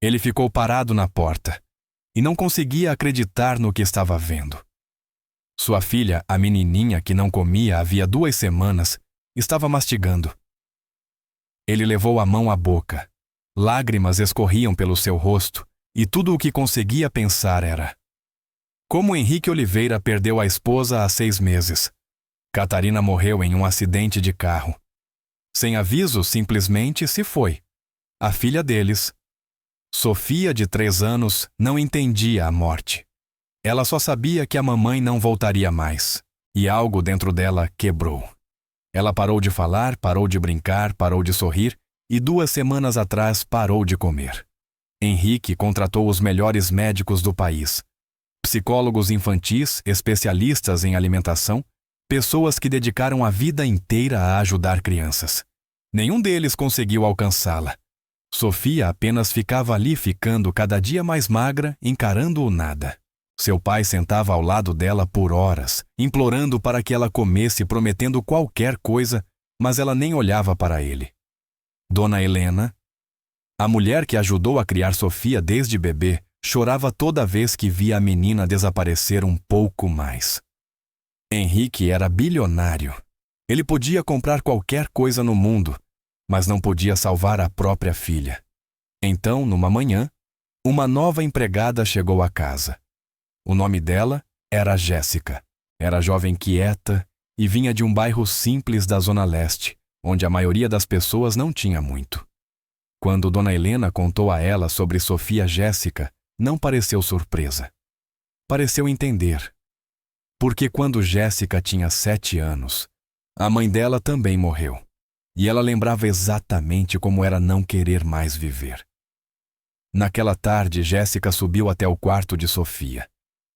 Ele ficou parado na porta e não conseguia acreditar no que estava vendo. Sua filha, a menininha que não comia havia 2 semanas, estava mastigando. Ele levou a mão à boca. Lágrimas escorriam pelo seu rosto e tudo o que conseguia pensar era: como Henrique Oliveira perdeu a esposa há 6 meses. Catarina morreu em um acidente de carro. Sem aviso, simplesmente se foi. A filha deles, Sofia, de 3 anos, não entendia a morte. Ela só sabia que a mamãe não voltaria mais, e algo dentro dela quebrou. Ela parou de falar, parou de brincar, parou de sorrir, e 2 semanas atrás parou de comer. Henrique contratou os melhores médicos do país. Psicólogos infantis, especialistas em alimentação, pessoas que dedicaram a vida inteira a ajudar crianças. Nenhum deles conseguiu alcançá-la. Sofia apenas ficava ali, ficando cada dia mais magra, encarando o nada. Seu pai sentava ao lado dela por horas, implorando para que ela comesse, prometendo qualquer coisa, mas ela nem olhava para ele. Dona Helena, a mulher que ajudou a criar Sofia desde bebê, chorava toda vez que via a menina desaparecer um pouco mais. Henrique era bilionário. Ele podia comprar qualquer coisa no mundo, mas não podia salvar a própria filha. Então, numa manhã, uma nova empregada chegou à casa. O nome dela era Jéssica. Era jovem quieta e vinha de um bairro simples da Zona Leste, onde a maioria das pessoas não tinha muito. Quando Dona Helena contou a ela sobre Sofia Jéssica, não pareceu surpresa. Pareceu entender. Porque quando Jéssica tinha 7 anos, a mãe dela também morreu. E ela lembrava exatamente como era não querer mais viver. Naquela tarde, Jéssica subiu até o quarto de Sofia.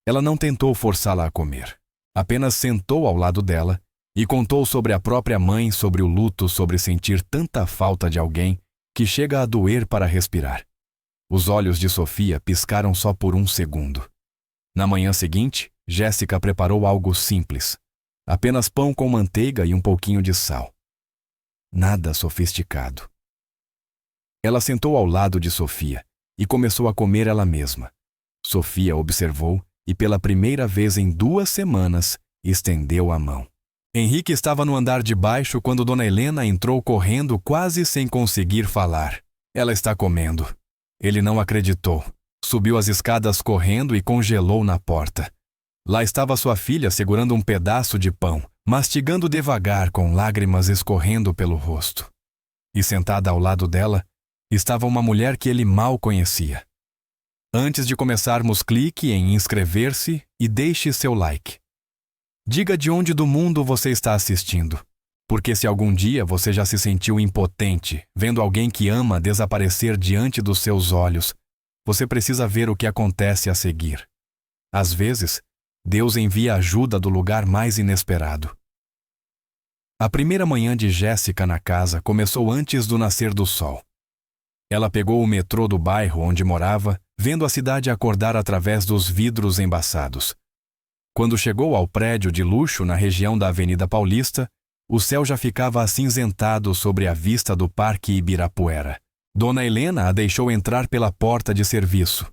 Ela não tentou forçá-la a comer. Apenas sentou ao lado dela e contou sobre a própria mãe, sobre o luto, sobre sentir tanta falta de alguém que chega a doer para respirar. Os olhos de Sofia piscaram só por 1 segundo. Na manhã seguinte, Jéssica preparou algo simples. Apenas pão com manteiga e um pouquinho de sal. Nada sofisticado. Ela sentou ao lado de Sofia e começou a comer ela mesma. Sofia observou e, pela primeira vez em 2 semanas, estendeu a mão. Henrique estava no andar de baixo quando Dona Helena entrou correndo, quase sem conseguir falar. Ela está comendo. Ele não acreditou. Subiu as escadas correndo e congelou na porta. Lá estava sua filha segurando um pedaço de pão, mastigando devagar, com lágrimas escorrendo pelo rosto. E sentada ao lado dela, estava uma mulher que ele mal conhecia. Antes de começarmos, clique em inscrever-se e deixe seu like. Diga de onde do mundo você está assistindo, porque se algum dia você já se sentiu impotente, vendo alguém que ama desaparecer diante dos seus olhos, você precisa ver o que acontece a seguir. Às vezes, Deus envia ajuda do lugar mais inesperado. A primeira manhã de Jéssica na casa começou antes do nascer do sol. Ela pegou o metrô do bairro onde morava, vendo a cidade acordar através dos vidros embaçados. Quando chegou ao prédio de luxo na região da Avenida Paulista, o céu já ficava acinzentado sobre a vista do Parque Ibirapuera. Dona Helena a deixou entrar pela porta de serviço.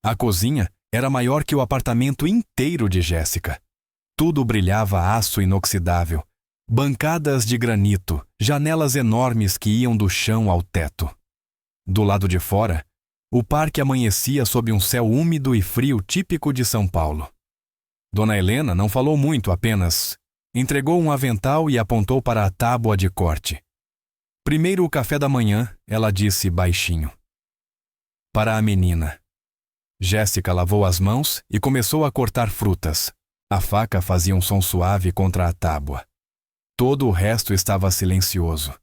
A cozinha era maior que o apartamento inteiro de Jéssica. Tudo brilhava aço inoxidável, bancadas de granito, janelas enormes que iam do chão ao teto. Do lado de fora, o parque amanhecia sob um céu úmido e frio típico de São Paulo. Dona Helena não falou muito, apenas entregou um avental e apontou para a tábua de corte. Primeiro o café da manhã, ela disse baixinho. Para a menina. Jéssica lavou as mãos e começou a cortar frutas. A faca fazia um som suave contra a tábua. Todo o resto estava silencioso.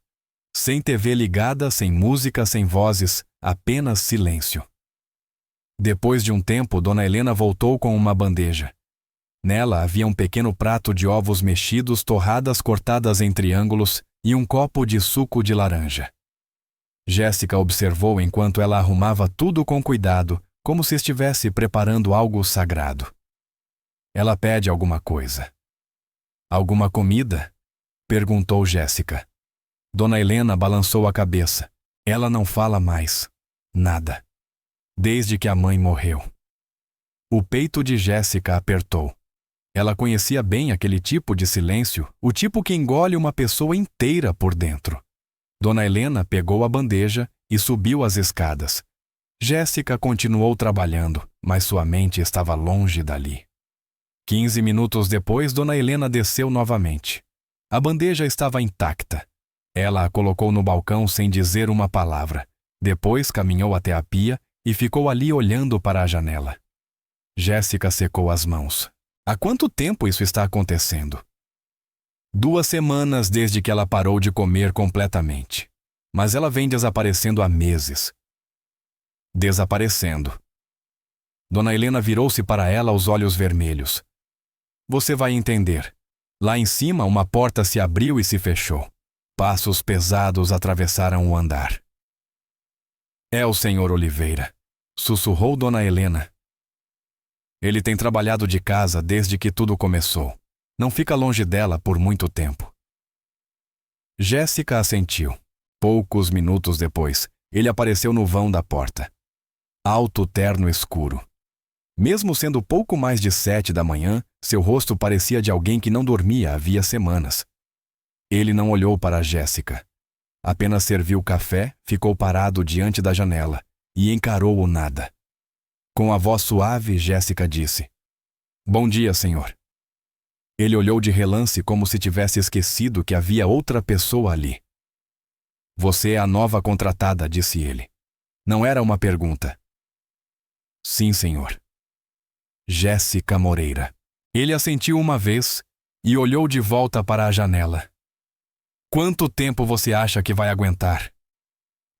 Sem TV ligada, sem música, sem vozes, apenas silêncio. Depois de um tempo, Dona Helena voltou com uma bandeja. Nela havia um pequeno prato de ovos mexidos, torradas cortadas em triângulos e um copo de suco de laranja. Jéssica observou enquanto ela arrumava tudo com cuidado, como se estivesse preparando algo sagrado. Ela pede alguma coisa. Alguma comida? Perguntou Jéssica. Dona Helena balançou a cabeça. Ela não fala mais. Nada. desde que a mãe morreu. O peito de Jéssica apertou. Ela conhecia bem aquele tipo de silêncio, o tipo que engole uma pessoa inteira por dentro. Dona Helena pegou a bandeja e subiu as escadas. Jéssica continuou trabalhando, mas sua mente estava longe dali. 15 minutos depois, Dona Helena desceu novamente. A bandeja estava intacta. Ela a colocou no balcão sem dizer uma palavra. Depois caminhou até a pia e ficou ali olhando para a janela. Jéssica secou as mãos. Há quanto tempo isso está acontecendo? 2 semanas desde que ela parou de comer completamente. Mas ela vem desaparecendo há meses. Desaparecendo. Dona Helena virou-se para ela, os olhos vermelhos. Você vai entender. Lá em cima, uma porta se abriu e se fechou. Passos pesados atravessaram o andar. É o Sr. Oliveira, sussurrou Dona Helena. Ele tem trabalhado de casa desde que tudo começou. Não fica longe dela por muito tempo. Jéssica assentiu. Poucos minutos depois, ele apareceu no vão da porta. Alto terno escuro. Mesmo sendo pouco mais de 7 da manhã, seu rosto parecia de alguém que não dormia havia semanas. Ele não olhou para Jéssica. Apenas serviu café, ficou parado diante da janela e encarou o nada. Com a voz suave, Jéssica disse: Bom dia, senhor. Ele olhou de relance como se tivesse esquecido que havia outra pessoa ali. Você é a nova contratada, disse ele. Não era uma pergunta. Sim, senhor. Jéssica Moreira. Ele assentiu uma vez e olhou de volta para a janela. Quanto tempo você acha que vai aguentar?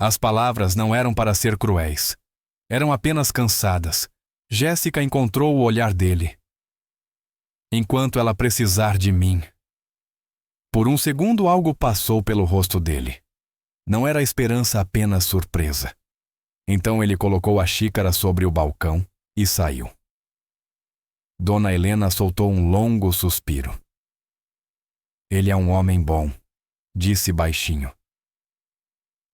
As palavras não eram para ser cruéis. Eram apenas cansadas. Jéssica encontrou o olhar dele. Enquanto ela precisar de mim. Por um segundo algo passou pelo rosto dele. Não era esperança, apenas surpresa. Então ele colocou a xícara sobre o balcão e saiu. Dona Helena soltou um longo suspiro. Ele é um homem bom, disse baixinho.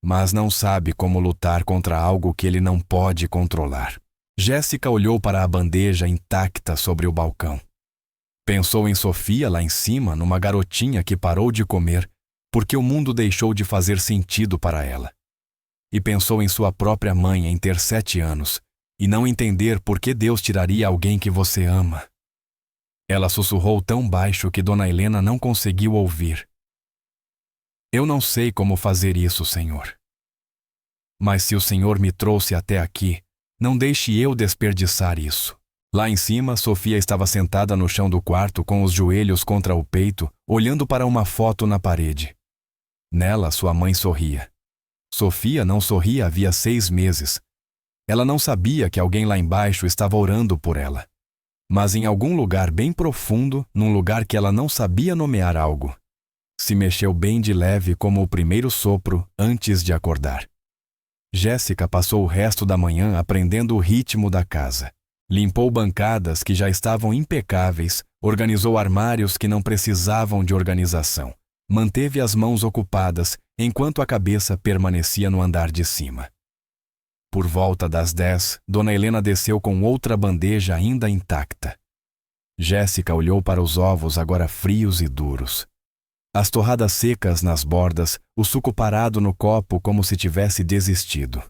Mas não sabe como lutar contra algo que ele não pode controlar. Jéssica olhou para a bandeja intacta sobre o balcão. Pensou em Sofia lá em cima, numa garotinha que parou de comer porque o mundo deixou de fazer sentido para ela. E pensou em sua própria mãe em ter 7 anos e não entender por que Deus tiraria alguém que você ama. Ela sussurrou tão baixo que Dona Helena não conseguiu ouvir. Eu não sei como fazer isso, Senhor. Mas se o Senhor me trouxe até aqui, não deixe eu desperdiçar isso. Lá em cima, Sofia estava sentada no chão do quarto com os joelhos contra o peito, olhando para uma foto na parede. Nela, sua mãe sorria. Sofia não sorria havia 6 meses. Ela não sabia que alguém lá embaixo estava orando por ela. Mas em algum lugar bem profundo, num lugar que ela não sabia nomear algo, se mexeu bem de leve como o primeiro sopro antes de acordar. Jéssica passou o resto da manhã aprendendo o ritmo da casa. Limpou bancadas que já estavam impecáveis, organizou armários que não precisavam de organização. Manteve as mãos ocupadas, enquanto a cabeça permanecia no andar de cima. Por volta das 10, Dona Helena desceu com outra bandeja ainda intacta. Jéssica olhou para os ovos agora frios e duros. As torradas secas nas bordas, o suco parado no copo como se tivesse desistido.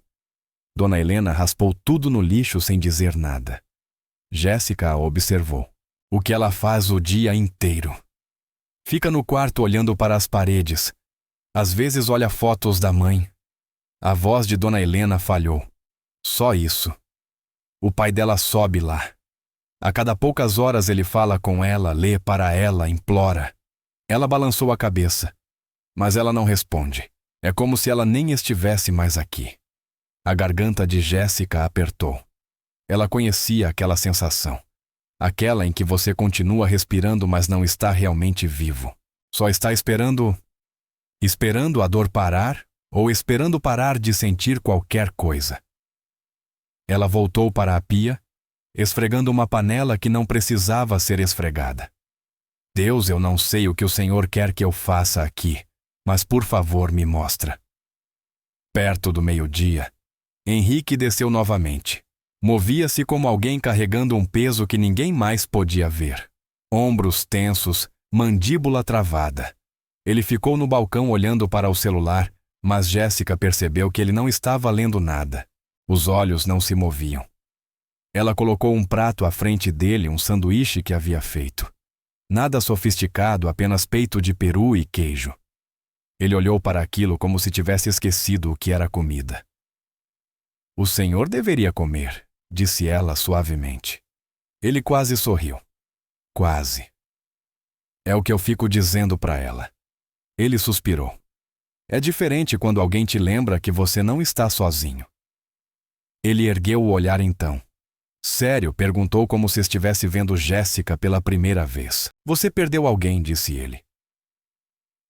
Dona Helena raspou tudo no lixo sem dizer nada. Jéssica a observou. O que ela faz o dia inteiro? Fica no quarto olhando para as paredes. Às vezes olha fotos da mãe. A voz de Dona Helena falhou. Só isso. O pai dela sobe lá. A cada poucas horas ele fala com ela, lê para ela, implora. Ela balançou a cabeça, mas ela não responde. É como se ela nem estivesse mais aqui. A garganta de Jéssica apertou. Ela conhecia aquela sensação. Aquela em que você continua respirando, mas não está realmente vivo. Só está esperando a dor parar ou esperando parar de sentir qualquer coisa. Ela voltou para a pia, esfregando uma panela que não precisava ser esfregada. Deus, eu não sei o que o Senhor quer que eu faça aqui, mas por favor me mostra. Perto do meio-dia, Henrique desceu novamente. Movia-se como alguém carregando um peso que ninguém mais podia ver. Ombros tensos, mandíbula travada. Ele ficou no balcão olhando para o celular, mas Jéssica percebeu que ele não estava lendo nada. Os olhos não se moviam. Ela colocou um prato à frente dele, um sanduíche que havia feito. Nada sofisticado, apenas peito de peru e queijo. Ele olhou para aquilo como se tivesse esquecido o que era comida. "O senhor deveria comer", disse ela suavemente. Ele quase sorriu. Quase. "É o que eu fico dizendo para ela." Ele suspirou. "É diferente quando alguém te lembra que você não está sozinho." Ele ergueu o olhar então. "Sério?", perguntou como se estivesse vendo Jéssica pela primeira vez. "Você perdeu alguém", disse ele.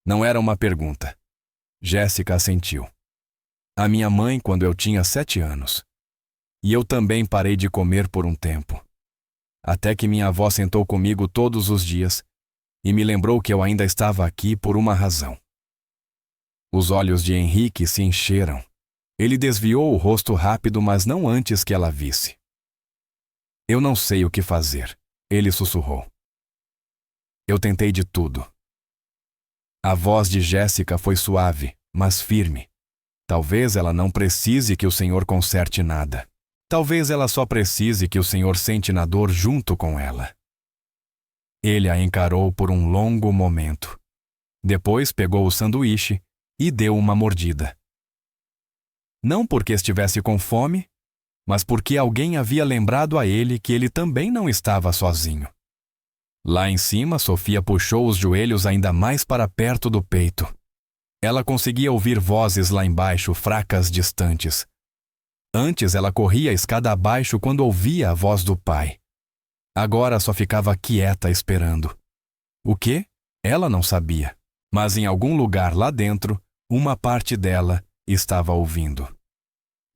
Não era uma pergunta. Jéssica assentiu. "A minha mãe quando eu tinha 7 anos. E eu também parei de comer por um tempo. Até que minha avó sentou comigo todos os dias e me lembrou que eu ainda estava aqui por uma razão." Os olhos de Henrique se encheram. Ele desviou o rosto rápido, mas não antes que ela visse. "Eu não sei o que fazer", ele sussurrou. "Eu tentei de tudo." A voz de Jéssica foi suave, mas firme. "Talvez ela não precise que o senhor conserte nada. Talvez ela só precise que o senhor sente na dor junto com ela." Ele a encarou por um longo momento. Depois pegou o sanduíche e deu uma mordida. Não porque estivesse com fome, mas porque alguém havia lembrado a ele que ele também não estava sozinho. Lá em cima, Sofia puxou os joelhos ainda mais para perto do peito. Ela conseguia ouvir vozes lá embaixo, fracas, distantes. Antes ela corria a escada abaixo quando ouvia a voz do pai. Agora só ficava quieta esperando. O quê? Ela não sabia. Mas em algum lugar lá dentro, uma parte dela estava ouvindo.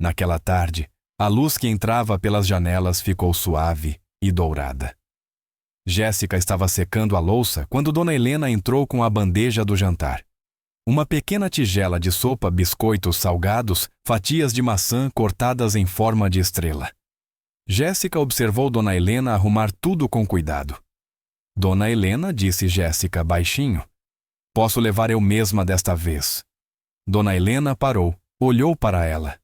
Naquela tarde, a luz que entrava pelas janelas ficou suave e dourada. Jéssica estava secando a louça quando Dona Helena entrou com a bandeja do jantar. Uma pequena tigela de sopa, biscoitos salgados, fatias de maçã cortadas em forma de estrela. Jéssica observou Dona Helena arrumar tudo com cuidado. "Dona Helena", disse Jéssica baixinho, "posso levar eu mesma desta vez." Dona Helena parou, olhou para ela.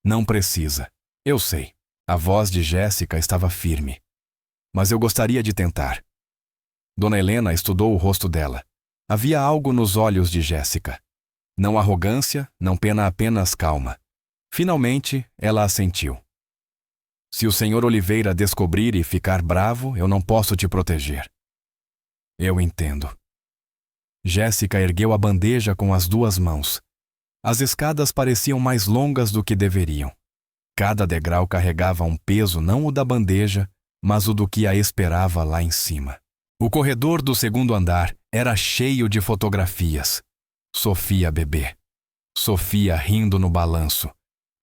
"Não precisa. Eu sei." A voz de Jéssica estava firme. "Mas eu gostaria de tentar." Dona Helena estudou o rosto dela. Havia algo nos olhos de Jéssica. Não arrogância, não pena, apenas calma. Finalmente, ela assentiu. "Se o senhor Oliveira descobrir e ficar bravo, eu não posso te proteger." "Eu entendo." Jéssica ergueu a bandeja com as 2 mãos. As escadas pareciam mais longas do que deveriam. Cada degrau carregava um peso, não o da bandeja, mas o do que a esperava lá em cima. O corredor do 2º andar era cheio de fotografias. Sofia bebê. Sofia rindo no balanço.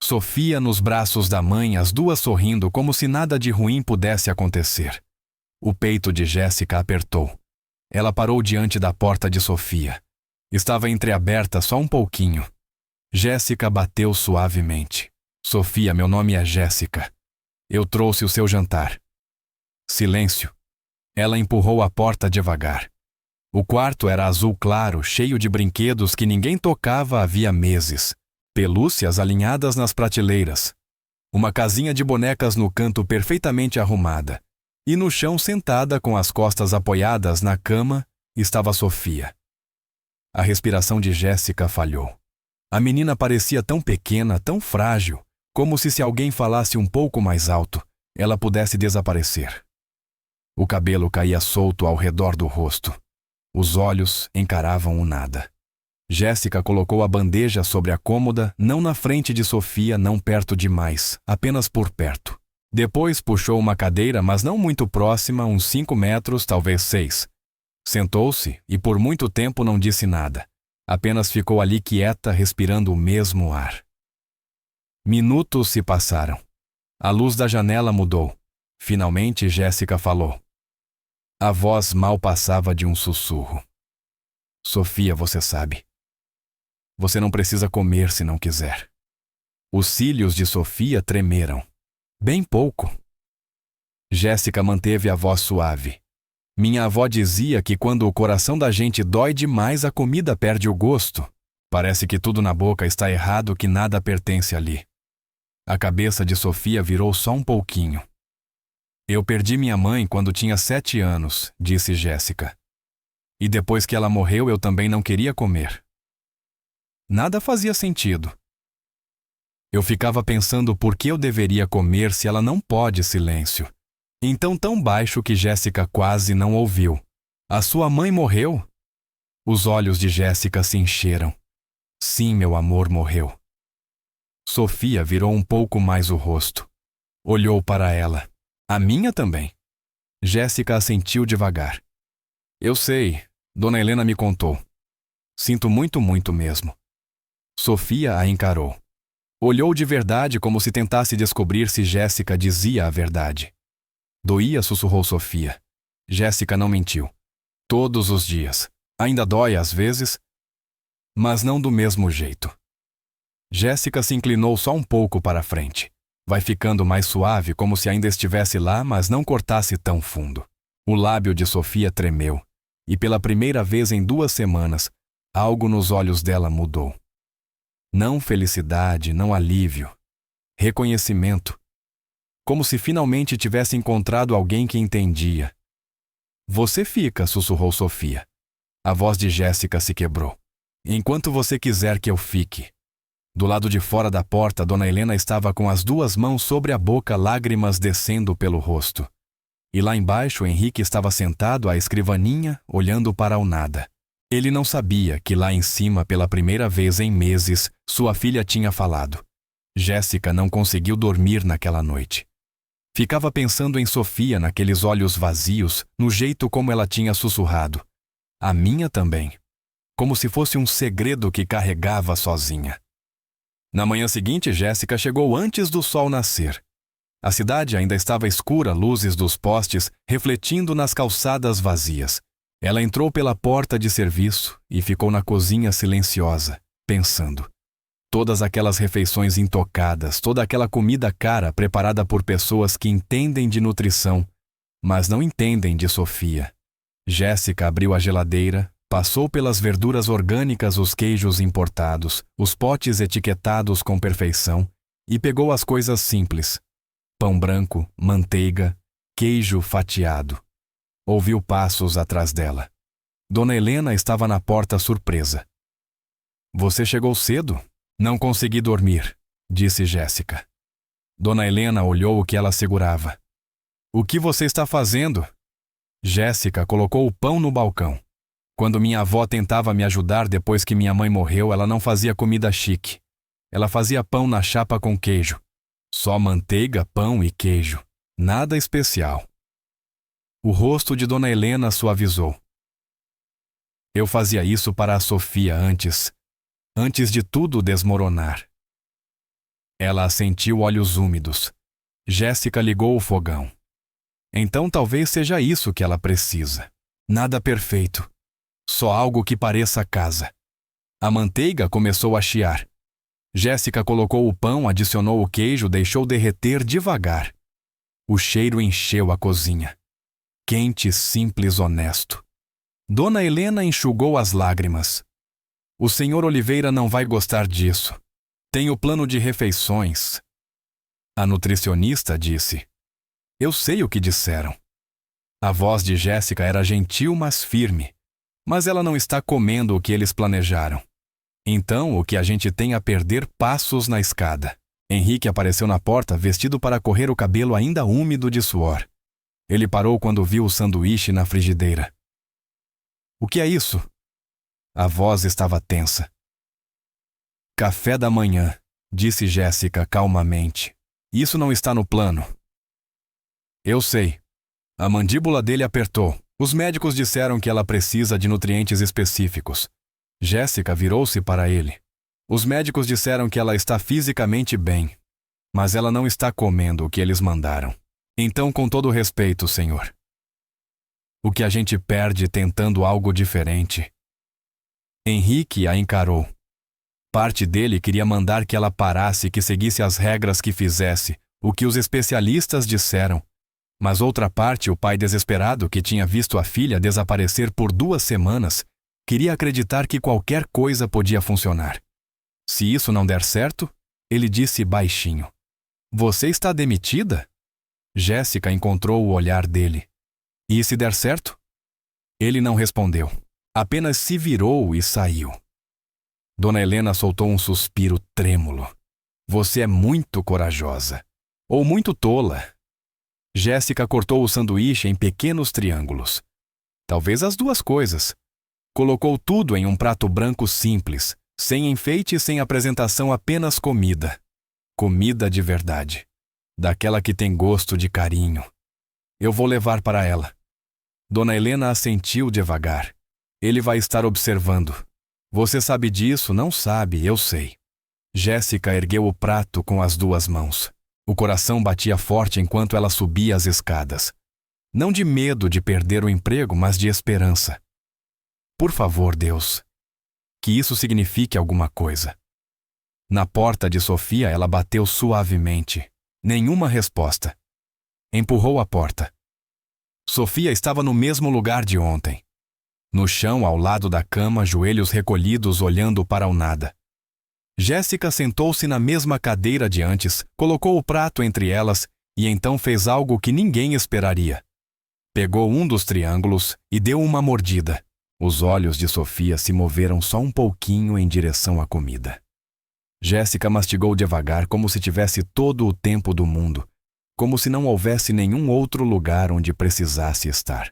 Sofia nos braços da mãe, as 2 sorrindo como se nada de ruim pudesse acontecer. O peito de Jéssica apertou. Ela parou diante da porta de Sofia. Estava entreaberta só um pouquinho. Jéssica bateu suavemente. "Sofia, meu nome é Jéssica. Eu trouxe o seu jantar." Silêncio. Ela empurrou a porta devagar. O quarto era azul claro, cheio de brinquedos que ninguém tocava havia meses. Pelúcias alinhadas nas prateleiras. Uma casinha de bonecas no canto perfeitamente arrumada. E no chão, sentada com as costas apoiadas na cama, estava Sofia. A respiração de Jéssica falhou. A menina parecia tão pequena, tão frágil, como se alguém falasse um pouco mais alto, ela pudesse desaparecer. O cabelo caía solto ao redor do rosto. Os olhos encaravam o nada. Jéssica colocou a bandeja sobre a cômoda, não na frente de Sofia, não perto demais, apenas por perto. Depois puxou uma cadeira, mas não muito próxima, uns 5 metros, talvez 6. Sentou-se e por muito tempo não disse nada. Apenas ficou ali quieta, respirando o mesmo ar. Minutos se passaram. A luz da janela mudou. Finalmente Jéssica falou. A voz mal passava de um sussurro. "Sofia, você sabe. Você não precisa comer se não quiser." Os cílios de Sofia tremeram. Bem pouco. Jéssica manteve a voz suave. Minha avó dizia que quando o coração da gente dói demais, a comida perde o gosto. Parece que tudo na boca está errado, que nada pertence ali. A cabeça de Sofia virou só um pouquinho. Eu perdi minha mãe quando tinha 7 anos, disse Jéssica. E depois que ela morreu, eu também não queria comer. Nada fazia sentido. Eu ficava pensando por que eu deveria comer se ela não pode silêncio. Então tão baixo que Jéssica quase não ouviu. A sua mãe morreu? Os olhos de Jéssica se encheram. Sim, meu amor morreu. Sofia virou um pouco mais o rosto. Olhou para ela. A minha também. Jéssica assentiu devagar. Eu sei, Dona Helena me contou. Sinto muito, muito mesmo. Sofia a encarou. Olhou de verdade como se tentasse descobrir se Jéssica dizia a verdade. Doía, sussurrou Sofia. Jéssica não mentiu. Todos os dias. Ainda dói às vezes, mas não do mesmo jeito. Jéssica se inclinou só um pouco para a frente. Vai ficando mais suave, como se ainda estivesse lá, mas não cortasse tão fundo. O lábio de Sofia tremeu, e pela primeira vez em 2 semanas, algo nos olhos dela mudou. Não felicidade, não alívio. Reconhecimento. Como se finalmente tivesse encontrado alguém que entendia. Você fica, sussurrou Sofia. A voz de Jéssica se quebrou. Enquanto você quiser que eu fique. Do lado de fora da porta, Dona Helena estava com as 2 mãos sobre a boca, lágrimas descendo pelo rosto. E lá embaixo, Henrique estava sentado à escrivaninha, olhando para o nada. Ele não sabia que lá em cima, pela primeira vez em meses, sua filha tinha falado. Jéssica não conseguiu dormir naquela noite. Ficava pensando em Sofia, naqueles olhos vazios, no jeito como ela tinha sussurrado. A minha também. Como se fosse um segredo que carregava sozinha. Na manhã seguinte, Jéssica chegou antes do sol nascer. A cidade ainda estava escura, luzes dos postes refletindo nas calçadas vazias. Ela entrou pela porta de serviço e ficou na cozinha silenciosa, pensando. Todas aquelas refeições intocadas, toda aquela comida cara preparada por pessoas que entendem de nutrição, mas não entendem de Sofia. Jéssica abriu a geladeira, passou pelas verduras orgânicas, os queijos importados, os potes etiquetados com perfeição e pegou as coisas simples. Pão branco, manteiga, queijo fatiado. Ouviu passos atrás dela. Dona Helena estava na porta surpresa. Você chegou cedo? Não consegui dormir, disse Jéssica. Dona Helena olhou o que ela segurava. O que você está fazendo? Jéssica colocou o pão no balcão. Quando minha avó tentava me ajudar depois que minha mãe morreu, ela não fazia comida chique. Ela fazia pão na chapa com queijo. Só manteiga, pão e queijo. Nada especial. O rosto de Dona Helena suavizou. Eu fazia isso para a Sofia antes de tudo desmoronar. Ela assentiu, olhos úmidos. Jéssica ligou o fogão. Então talvez seja isso que ela precisa. Nada perfeito. Só algo que pareça casa. A manteiga começou a chiar. Jéssica colocou o pão, adicionou o queijo, deixou derreter devagar. O cheiro encheu a cozinha. Quente, simples, honesto. Dona Helena enxugou as lágrimas. O senhor Oliveira não vai gostar disso. Tem o plano de refeições. A nutricionista disse. Eu sei o que disseram. A voz de Jéssica era gentil, mas firme. Mas ela não está comendo o que eles planejaram. Então, o que a gente tem a perder passos na escada. Henrique apareceu na porta, vestido para correr o cabelo ainda úmido de suor. Ele parou quando viu o sanduíche na frigideira. O que é isso? A voz estava tensa. Café da manhã, disse Jéssica calmamente. Isso não está no plano. Eu sei. A mandíbula dele apertou. Os médicos disseram que ela precisa de nutrientes específicos. Jéssica virou-se para ele. Os médicos disseram que ela está fisicamente bem, mas ela não está comendo o que eles mandaram. Então, com todo respeito, senhor. O que a gente perde tentando algo diferente? Henrique a encarou. Parte dele queria mandar que ela parasse, que seguisse as regras, que fizesse o que os especialistas disseram, mas outra parte, o pai desesperado que tinha visto a filha desaparecer por 2 semanas, queria acreditar que qualquer coisa podia funcionar. Se isso não der certo, ele disse baixinho: "Você está demitida?" Jéssica encontrou o olhar dele. "E se der certo?" Ele não respondeu, apenas se virou e saiu. Dona Helena soltou um suspiro trêmulo. "Você é muito corajosa. Ou muito tola." Jéssica cortou o sanduíche em pequenos triângulos. Talvez as 2 coisas. Colocou tudo em um prato branco simples, sem enfeite e sem apresentação, apenas comida. Comida de verdade. Daquela que tem gosto de carinho. "Eu vou levar para ela." Dona Helena assentiu devagar. "Ele vai estar observando. Você sabe disso, não sabe, eu sei." Jéssica ergueu o prato com as 2 mãos. O coração batia forte enquanto ela subia as escadas. Não de medo de perder o emprego, mas de esperança. "Por favor, Deus, que isso signifique alguma coisa." Na porta de Sofia, ela bateu suavemente. Nenhuma resposta. Empurrou a porta. Sofia estava no mesmo lugar de ontem. No chão, ao lado da cama, joelhos recolhidos, olhando para o nada. Jéssica sentou-se na mesma cadeira de antes, colocou o prato entre elas e então fez algo que ninguém esperaria. Pegou um dos triângulos e deu uma mordida. Os olhos de Sofia se moveram só um pouquinho em direção à comida. Jéssica mastigou devagar, como se tivesse todo o tempo do mundo, como se não houvesse nenhum outro lugar onde precisasse estar.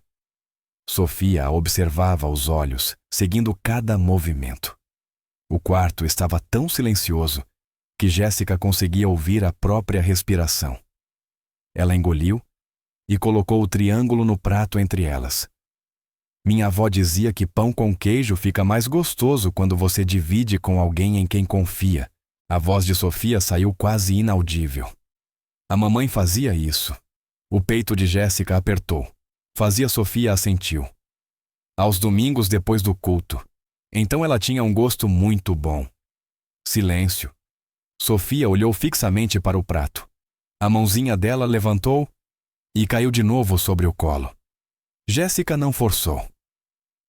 Sofia a observava aos olhos, seguindo cada movimento. O quarto estava tão silencioso que Jéssica conseguia ouvir a própria respiração. Ela engoliu e colocou o triângulo no prato entre elas. "Minha avó dizia que pão com queijo fica mais gostoso quando você divide com alguém em quem confia." A voz de Sofia saiu quase inaudível. A mamãe fazia isso. O peito de Jéssica apertou. Sofia assentiu. Aos domingos depois do culto. Então ela tinha um gosto muito bom. Silêncio. Sofia olhou fixamente para o prato. A mãozinha dela levantou e caiu de novo sobre o colo. Jéssica não forçou.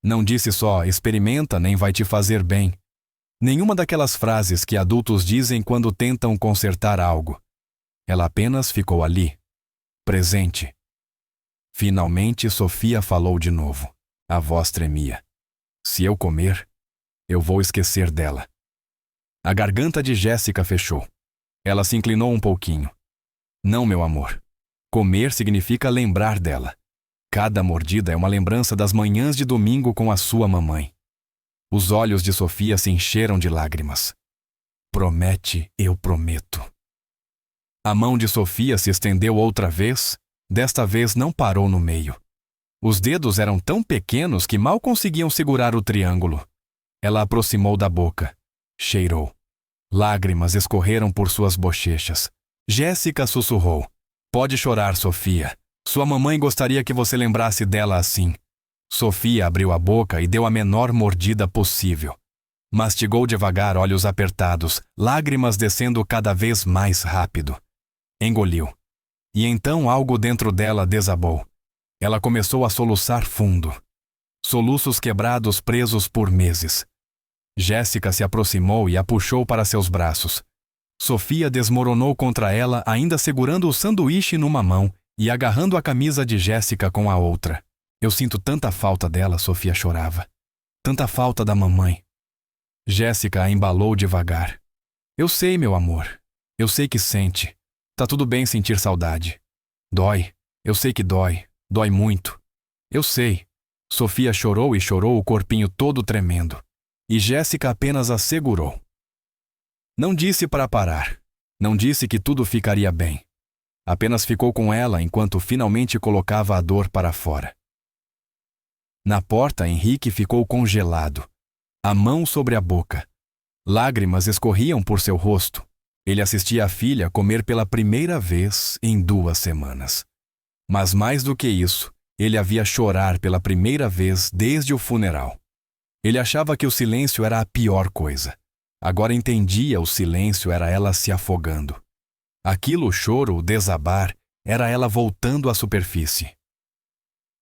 Não disse só "experimenta, nem vai te fazer bem." Nenhuma daquelas frases que adultos dizem quando tentam consertar algo. Ela apenas ficou ali, presente. Finalmente Sofia falou de novo. A voz tremia. "Se eu comer, eu vou esquecer dela." A garganta de Jéssica fechou. Ela se inclinou um pouquinho. "Não, meu amor. Comer significa lembrar dela. Cada mordida é uma lembrança das manhãs de domingo com a sua mamãe." Os olhos de Sofia se encheram de lágrimas. "Promete, eu prometo." A mão de Sofia se estendeu outra vez, desta vez não parou no meio. Os dedos eram tão pequenos que mal conseguiam segurar o triângulo. Ela aproximou da boca. Cheirou. Lágrimas escorreram por suas bochechas. Jéssica sussurrou: "Pode chorar, Sofia. Sua mamãe gostaria que você lembrasse dela assim." Sofia abriu a boca e deu a menor mordida possível. Mastigou devagar, olhos apertados, lágrimas descendo cada vez mais rápido. Engoliu. E então algo dentro dela desabou. Ela começou a soluçar fundo. Soluços quebrados presos por meses. Jéssica se aproximou e a puxou para seus braços. Sofia desmoronou contra ela, ainda segurando o sanduíche numa mão e agarrando a camisa de Jéssica com a outra. "Eu sinto tanta falta dela", Sofia chorava. "Tanta falta da mamãe." Jéssica a embalou devagar. "Eu sei, meu amor. Eu sei que sente. Tá tudo bem sentir saudade. Dói. Eu sei que dói. Dói muito. Eu sei." Sofia chorou e chorou, o corpinho todo tremendo. E Jéssica apenas a segurou. Não disse para parar. Não disse que tudo ficaria bem. Apenas ficou com ela enquanto finalmente colocava a dor para fora. Na porta, Henrique ficou congelado, a mão sobre a boca. Lágrimas escorriam por seu rosto. Ele assistia a filha comer pela primeira vez em 2 semanas. Mas mais do que isso, ele a via chorar pela primeira vez desde o funeral. Ele achava que o silêncio era a pior coisa. Agora entendia, o silêncio era ela se afogando. Aquilo, o choro, o desabar, era ela voltando à superfície.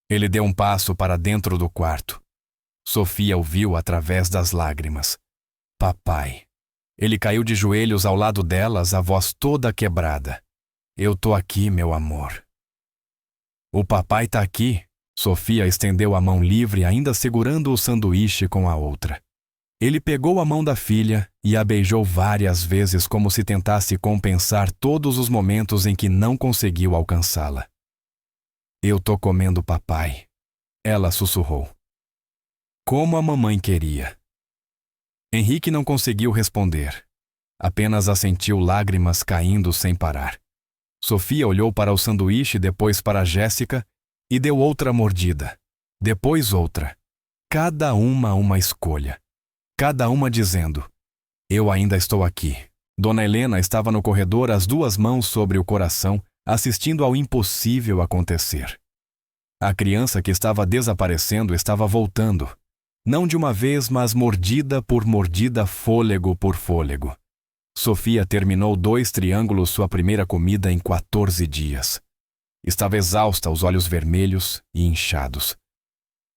Ele deu um passo para dentro do quarto. Sofia o viu através das lágrimas. Papai. Ele caiu de joelhos ao lado delas, a voz toda quebrada. Eu tô aqui, meu amor. O papai tá aqui. Sofia estendeu a mão livre, ainda segurando o sanduíche com a outra. Ele pegou a mão da filha e a beijou várias vezes como se tentasse compensar todos os momentos em que não conseguiu alcançá-la. Eu tô comendo papai, ela sussurrou. Como a mamãe queria. Henrique não conseguiu responder. Apenas assentiu, lágrimas caindo sem parar. Sofia olhou para o sanduíche, depois para Jéssica e deu outra mordida. Depois outra. Cada uma escolha. Cada uma dizendo: eu ainda estou aqui. Dona Helena estava no corredor, as duas mãos sobre o coração, assistindo ao impossível acontecer. A criança que estava desaparecendo estava voltando. Não de uma vez, mas mordida por mordida, fôlego por fôlego. Sofia terminou 2 triângulos, sua primeira comida, em 14 dias. Estava exausta, os olhos vermelhos e inchados.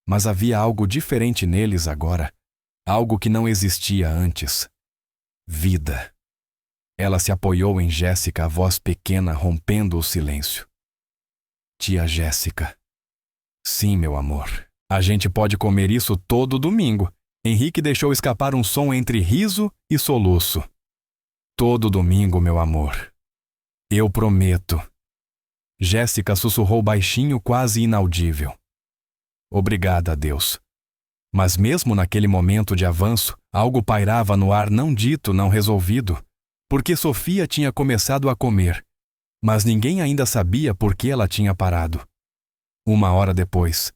Mas havia algo diferente neles agora. Algo que não existia antes. Vida. Ela se apoiou em Jéssica, a voz pequena rompendo o silêncio. Tia Jéssica. Sim, meu amor. A gente pode comer isso todo domingo. Henrique deixou escapar um som entre riso e soluço. Todo domingo, meu amor. Eu prometo. Jéssica sussurrou baixinho, quase inaudível. Obrigada a Deus. Mas mesmo naquele momento de avanço, algo pairava no ar, não dito, não resolvido. Porque Sofia tinha começado a comer, mas ninguém ainda sabia por que ela tinha parado. 1 hora depois,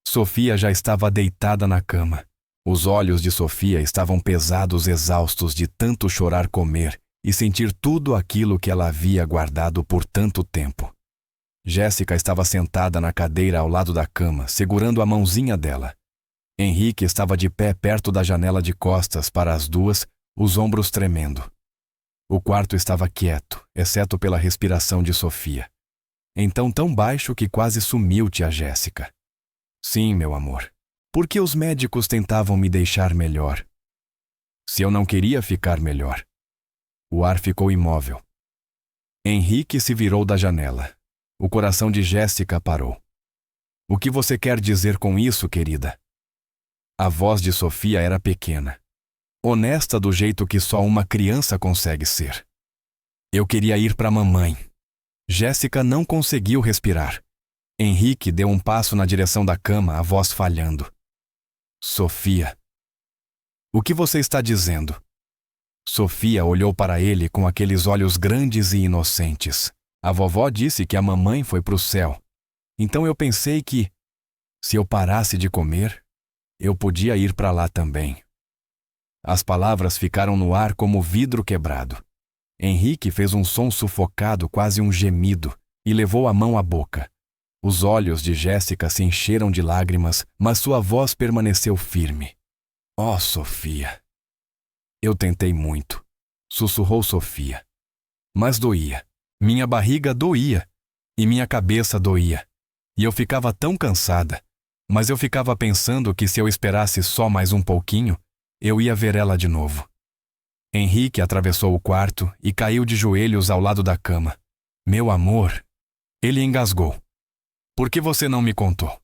Sofia já estava deitada na cama. Os olhos de Sofia estavam pesados, exaustos de tanto chorar, comer e sentir tudo aquilo que ela havia guardado por tanto tempo. Jéssica estava sentada na cadeira ao lado da cama, segurando a mãozinha dela. Henrique estava de pé perto da janela, de costas para as duas, os ombros tremendo. O quarto estava quieto, exceto pela respiração de Sofia. Então tão baixo que quase sumiu tia Jéssica. Sim, meu amor. Por que os médicos tentavam me deixar melhor? Se eu não queria ficar melhor. O ar ficou imóvel. Henrique se virou da janela. O coração de Jéssica parou. O que você quer dizer com isso, querida? A voz de Sofia era pequena. Honesta do jeito que só uma criança consegue ser. Eu queria ir para a mamãe. Jéssica não conseguiu respirar. Henrique deu um passo na direção da cama, a voz falhando. Sofia. O que você está dizendo? Sofia olhou para ele com aqueles olhos grandes e inocentes. A vovó disse que a mamãe foi para o céu. Então eu pensei que, se eu parasse de comer, eu podia ir para lá também. As palavras ficaram no ar como vidro quebrado. Henrique fez um som sufocado, quase um gemido, e levou a mão à boca. Os olhos de Jéssica se encheram de lágrimas, mas sua voz permaneceu firme. Oh, Sofia! Eu tentei muito, sussurrou Sofia. Mas doía. Minha barriga doía. E minha cabeça doía. E eu ficava tão cansada. Mas eu ficava pensando que se eu esperasse só mais um pouquinho, eu ia ver ela de novo. Henrique atravessou o quarto e caiu de joelhos ao lado da cama. Meu amor, ele engasgou. Por que você não me contou?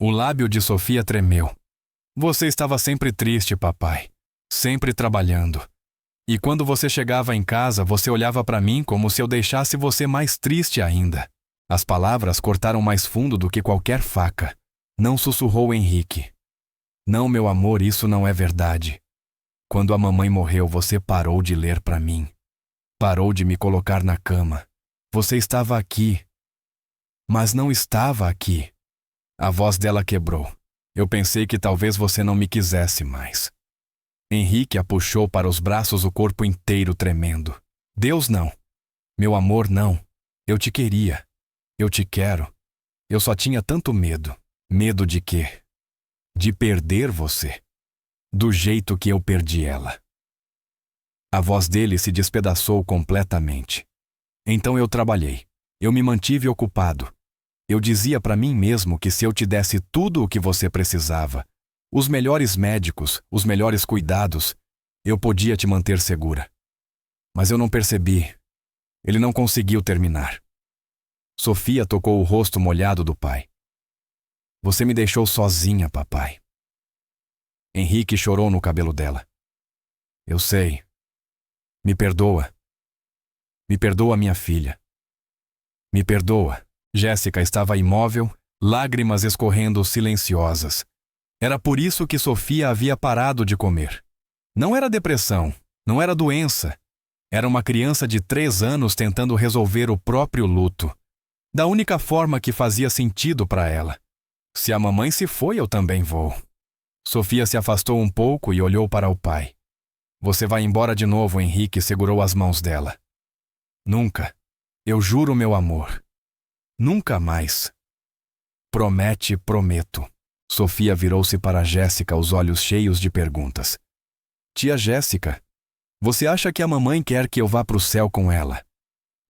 O lábio de Sofia tremeu. Você estava sempre triste, papai. Sempre trabalhando. E quando você chegava em casa, você olhava para mim como se eu deixasse você mais triste ainda. As palavras cortaram mais fundo do que qualquer faca. Não sussurrou Henrique. Não, meu amor, isso não é verdade. Quando a mamãe morreu, você parou de ler para mim. Parou de me colocar na cama. Você estava aqui. Mas não estava aqui. A voz dela quebrou. Eu pensei que talvez você não me quisesse mais. Henrique a puxou para os braços, o corpo inteiro tremendo. Deus, não. Meu amor, não. Eu te queria. Eu te quero. Eu só tinha tanto medo. Medo de quê? De perder você. Do jeito que eu perdi ela. A voz dele se despedaçou completamente. Então eu trabalhei. Eu me mantive ocupado. Eu dizia para mim mesmo que se eu te desse tudo o que você precisava, os melhores médicos, os melhores cuidados, eu podia te manter segura. Mas eu não percebi. Ele não conseguiu terminar. Sofia tocou o rosto molhado do pai. Você me deixou sozinha, papai. Henrique chorou no cabelo dela. Eu sei. Me perdoa. Me perdoa, minha filha. Me perdoa. Jéssica estava imóvel, lágrimas escorrendo silenciosas. Era por isso que Sofia havia parado de comer. Não era depressão, não era doença. Era uma criança de 3 anos tentando resolver o próprio luto. Da única forma que fazia sentido para ela. Se a mamãe se foi, eu também vou. Sofia se afastou um pouco e olhou para o pai. Você vai embora de novo, Henrique segurou as mãos dela. Nunca. Eu juro, meu amor. Nunca mais. Promete, prometo. Sofia virou-se para Jéssica, os olhos cheios de perguntas. Tia Jéssica, você acha que a mamãe quer que eu vá para o céu com ela?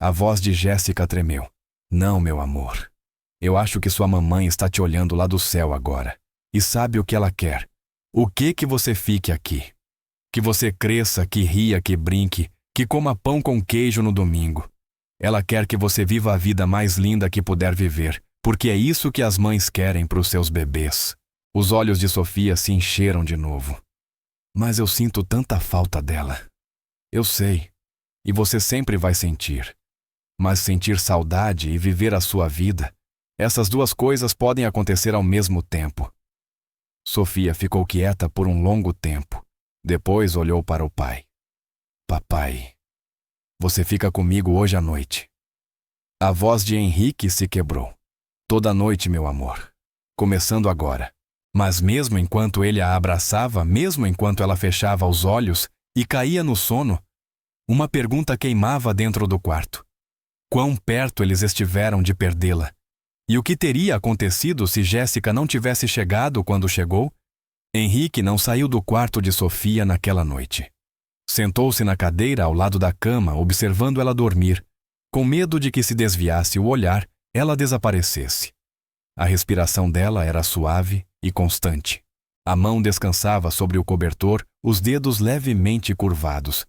A voz de Jéssica tremeu. Não, meu amor. Eu acho que sua mamãe está te olhando lá do céu agora. E sabe o que ela quer. O que você fique aqui. Que você cresça, que ria, que brinque, que coma pão com queijo no domingo. Ela quer que você viva a vida mais linda que puder viver, porque é isso que as mães querem para os seus bebês. Os olhos de Sofia se encheram de novo. Mas eu sinto tanta falta dela. Eu sei. E você sempre vai sentir. Mas sentir saudade e viver a sua vida, essas duas coisas podem acontecer ao mesmo tempo. Sofia ficou quieta por um longo tempo. Depois olhou para o pai. Papai, você fica comigo hoje à noite. A voz de Henrique se quebrou. Toda noite, meu amor. Começando agora. Mas mesmo enquanto ele a abraçava, mesmo enquanto ela fechava os olhos e caía no sono, uma pergunta queimava dentro do quarto. Quão perto eles estiveram de perdê-la? E o que teria acontecido se Jéssica não tivesse chegado quando chegou? Henrique não saiu do quarto de Sofia naquela noite. Sentou-se na cadeira ao lado da cama, observando ela dormir, com medo de que se desviasse o olhar, ela desaparecesse. A respiração dela era suave e constante. A mão descansava sobre o cobertor, os dedos levemente curvados.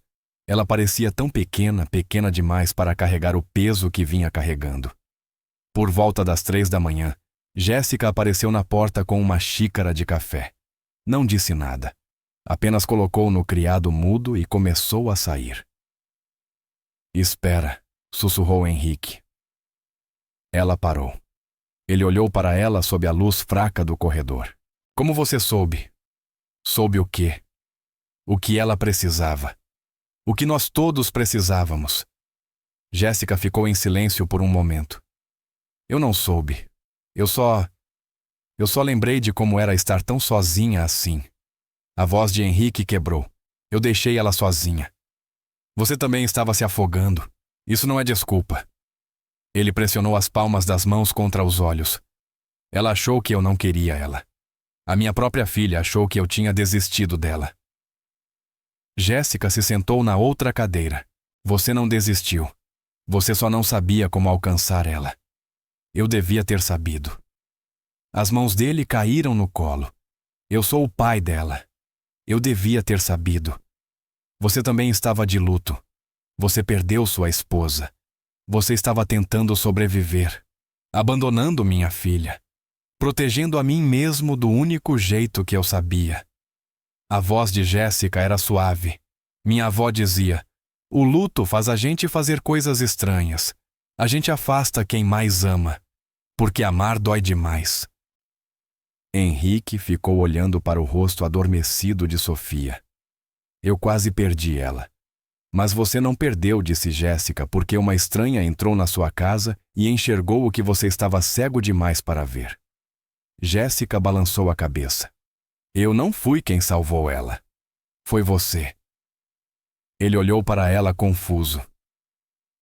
Ela parecia tão pequena, pequena demais para carregar o peso que vinha carregando. Por volta das 3 da manhã, Jéssica apareceu na porta com uma xícara de café. Não disse nada. Apenas colocou no criado mudo e começou a sair. Espera, sussurrou Henrique. Ela parou. Ele olhou para ela sob a luz fraca do corredor. Como você soube? Soube o quê? O que ela precisava. O que nós todos precisávamos. Jéssica ficou em silêncio por um momento. Eu não soube. Eu só lembrei de como era estar tão sozinha assim. A voz de Henrique quebrou. Eu deixei ela sozinha. Você também estava se afogando. Isso não é desculpa. Ele pressionou as palmas das mãos contra os olhos. Ela achou que eu não queria ela. A minha própria filha achou que eu tinha desistido dela. Jéssica se sentou na outra cadeira. Você não desistiu. Você só não sabia como alcançar ela. Eu devia ter sabido. As mãos dele caíram no colo. Eu sou o pai dela. Eu devia ter sabido. Você também estava de luto. Você perdeu sua esposa. Você estava tentando sobreviver, abandonando minha filha, protegendo a mim mesmo do único jeito que eu sabia. A voz de Jéssica era suave. Minha avó dizia: o luto faz a gente fazer coisas estranhas. A gente afasta quem mais ama, porque amar dói demais. Henrique ficou olhando para o rosto adormecido de Sofia. Eu quase perdi ela. Mas você não perdeu, disse Jéssica, porque uma estranha entrou na sua casa e enxergou o que você estava cego demais para ver. Jéssica balançou a cabeça. Eu não fui quem salvou ela. Foi você. Ele olhou para ela confuso.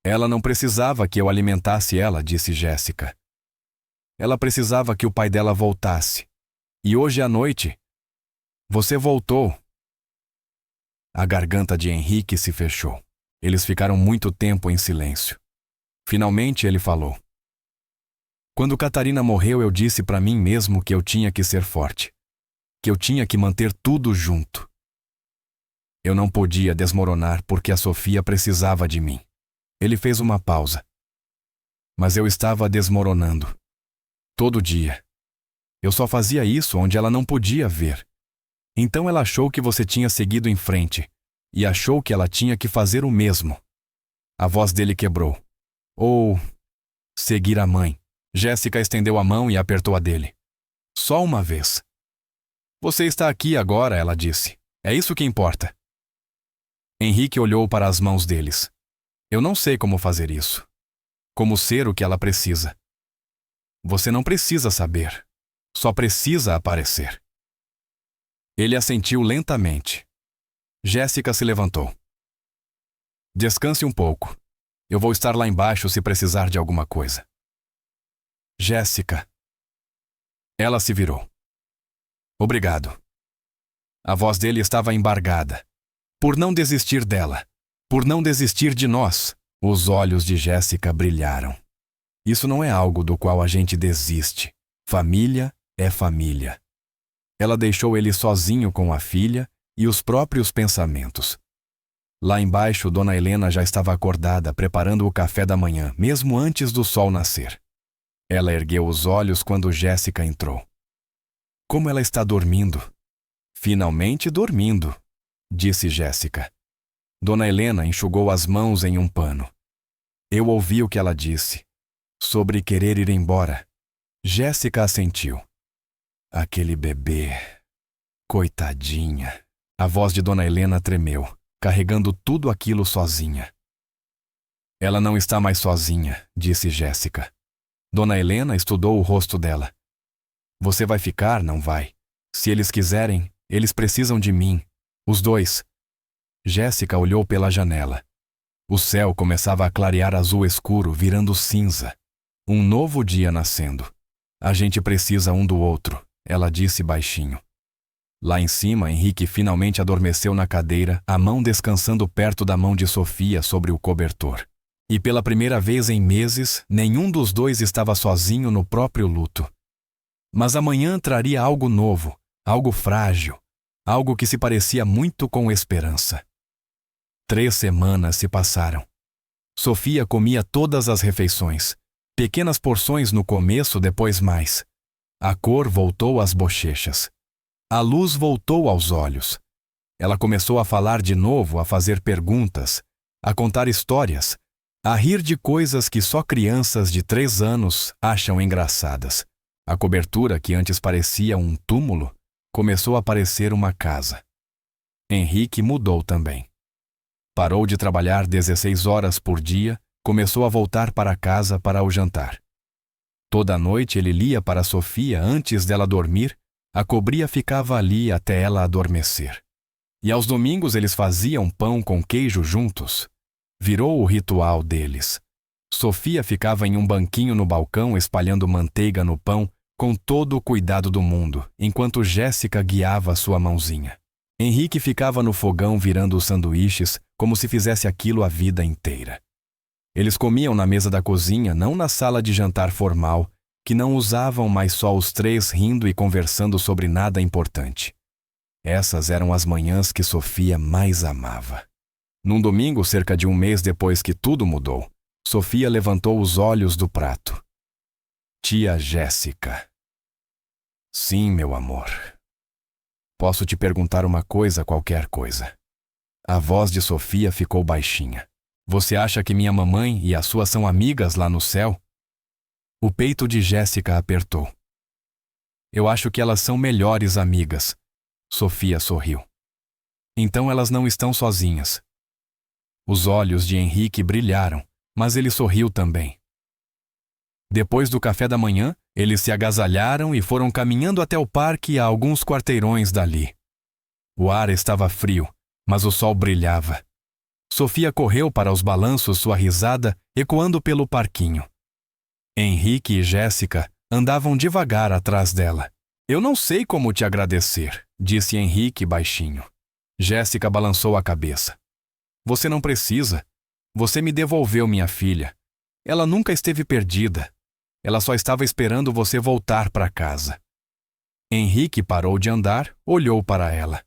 Ela não precisava que eu alimentasse ela, disse Jéssica. Ela precisava que o pai dela voltasse. E hoje à noite, você voltou. A garganta de Henrique se fechou. Eles ficaram muito tempo em silêncio. Finalmente ele falou. Quando Catarina morreu, eu disse para mim mesmo que eu tinha que ser forte, que eu tinha que manter tudo junto. Eu não podia desmoronar porque a Sofia precisava de mim. Ele fez uma pausa. Mas eu estava desmoronando. Todo dia. Eu só fazia isso onde ela não podia ver. Então ela achou que você tinha seguido em frente e achou que ela tinha que fazer o mesmo. A voz dele quebrou. Ou seguir a mãe. Jéssica estendeu a mão e apertou a dele. Só uma vez. Você está aqui agora, ela disse. É isso que importa. Henrique olhou para as mãos deles. Eu não sei como fazer isso. Como ser o que ela precisa. Você não precisa saber. Só precisa aparecer. Ele assentiu lentamente. Jéssica se levantou. Descanse um pouco. Eu vou estar lá embaixo se precisar de alguma coisa. Jéssica. Ela se virou. Obrigado. A voz dele estava embargada. Por não desistir dela. Por não desistir de nós. Os olhos de Jéssica brilharam. Isso não é algo do qual a gente desiste. Família é família. Ela deixou ele sozinho com a filha e os próprios pensamentos. Lá embaixo, Dona Helena já estava acordada, preparando o café da manhã, mesmo antes do sol nascer. Ela ergueu os olhos quando Jéssica entrou. Como ela está dormindo? Finalmente dormindo, disse Jéssica. Dona Helena enxugou as mãos em um pano. Eu ouvi o que ela disse. Sobre querer ir embora. Jéssica assentiu. Aquele bebê. Coitadinha. A voz de Dona Helena tremeu, carregando tudo aquilo sozinha. Ela não está mais sozinha, disse Jéssica. Dona Helena estudou o rosto dela. Você vai ficar, não vai? Se eles quiserem, eles precisam de mim. Os dois. Jéssica olhou pela janela. O céu começava a clarear azul escuro, virando cinza. Um novo dia nascendo. A gente precisa um do outro, ela disse baixinho. Lá em cima, Henrique finalmente adormeceu na cadeira, a mão descansando perto da mão de Sofia sobre o cobertor. E pela primeira vez em meses, nenhum dos dois estava sozinho no próprio luto. Mas amanhã traria algo novo, algo frágil, algo que se parecia muito com esperança. 3 semanas se passaram. Sofia comia todas as refeições. Pequenas porções no começo, depois mais. A cor voltou às bochechas. A luz voltou aos olhos. Ela começou a falar de novo, a fazer perguntas, a contar histórias, a rir de coisas que só crianças de 3 anos acham engraçadas. A cobertura, que antes parecia um túmulo, começou a parecer uma casa. Henrique mudou também. Parou de trabalhar 16 horas por dia, começou a voltar para casa para o jantar. Toda noite ele lia para Sofia antes dela dormir, a cobria ficava ali até ela adormecer. E aos domingos eles faziam pão com queijo juntos. Virou o ritual deles. Sofia ficava em um banquinho no balcão espalhando manteiga no pão com todo o cuidado do mundo, enquanto Jéssica guiava sua mãozinha. Henrique ficava no fogão virando os sanduíches como se fizesse aquilo a vida inteira. Eles comiam na mesa da cozinha, não na sala de jantar formal, que não usavam mais só os 3 rindo e conversando sobre nada importante. Essas eram as manhãs que Sofia mais amava. Num domingo, cerca de um mês depois que tudo mudou, Sofia levantou os olhos do prato. Tia Jéssica. Sim, meu amor. Posso te perguntar uma coisa, qualquer coisa. A voz de Sofia ficou baixinha. Você acha que minha mamãe e a sua são amigas lá no céu? O peito de Jéssica apertou. Eu acho que elas são melhores amigas. Sofia sorriu. Então elas não estão sozinhas. Os olhos de Henrique brilharam, mas ele sorriu também. Depois do café da manhã, eles se agasalharam e foram caminhando até o parque a alguns quarteirões dali. O ar estava frio, mas o sol brilhava. Sofia correu para os balanços, sua risada ecoando pelo parquinho. Henrique e Jéssica andavam devagar atrás dela. Eu não sei como te agradecer, disse Henrique baixinho. Jéssica balançou a cabeça. Você não precisa. Você me devolveu minha filha. Ela nunca esteve perdida. Ela só estava esperando você voltar para casa. Henrique parou de andar, olhou para ela.